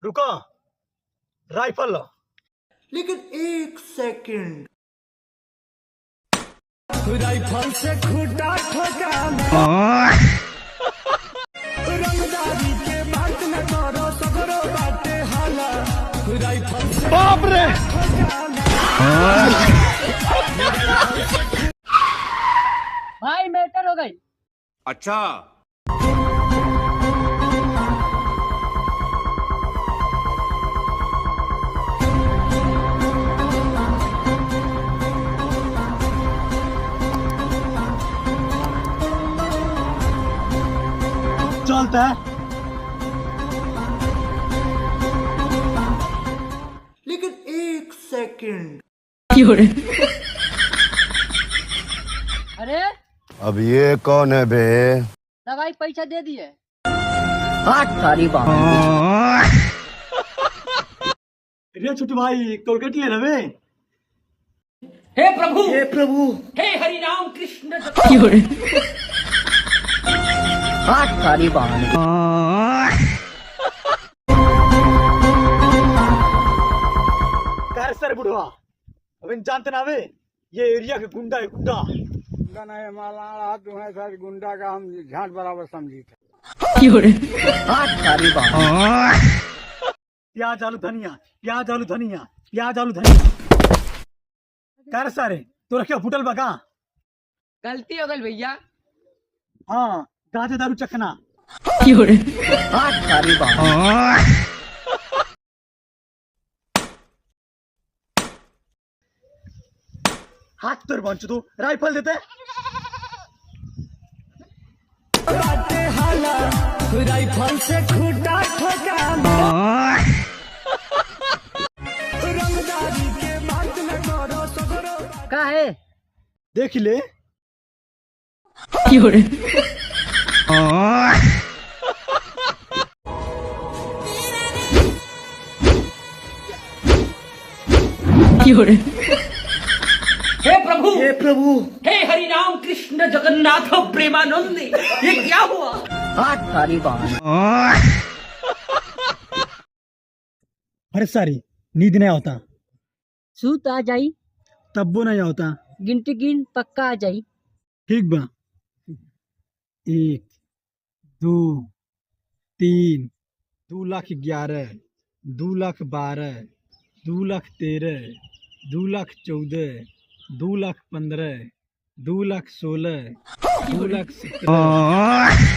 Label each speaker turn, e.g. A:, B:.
A: रुको, राइफल लो।
B: लेकिन एक सेकंड,
C: राइफल से खूंटा ठोका रंगदारी के बात न करो सगरो बाटे हाला राइफल से
A: बाप रे।
D: भाई मैटर हो गई।
E: अच्छा,
A: चलता है।
B: लेकिन एक सेकंड,
D: अरे
F: अब ये कौन है बे?
D: दवाई पैसा दे दिए।
A: रे छोटू भाई कोलगेट ले रहे।
D: हे प्रभु,
B: हे प्रभु,
D: हे हरि राम कृष्ण।
A: कार सर बुढ़वा, अब इन जानते ना वे, ये एरिया के गुंडा है, गुंडा।
C: गुंडा नहीं माला तुम्हें सर गुंडा का हम झाट बराबर समझी थे।
A: प्याज आलू धनिया, प्याज आलू धनिया, प्याज आलू धनिया। कार सारे तो रखियो फुटल बका।
D: गलती हो गई भैया।
A: हाँ, गाजे दारू चखना। हाथ तोड़ बंचू तू, राइफल देते।
C: बाटे हाला राइफल से खूंटा ठोका रंगदारी के बात न करो सगरो
D: का है?
A: देख ले।
D: हे प्रभु,
B: हे प्रभु,
D: हे हरि राम कृष्ण जगन्नाथ प्रेमानंद, ये क्या हुआ?
A: अरे सारी नींद नहीं होता,
D: सूत आ जाई,
A: तब्बो नहीं होता।
D: गिनती गिन पक्का आ जाई।
A: ठीक बा। 1 2 3 2,11,000 2,12,000 2,13,000 2,14,000 2,15,000 2,16,000 2,17,000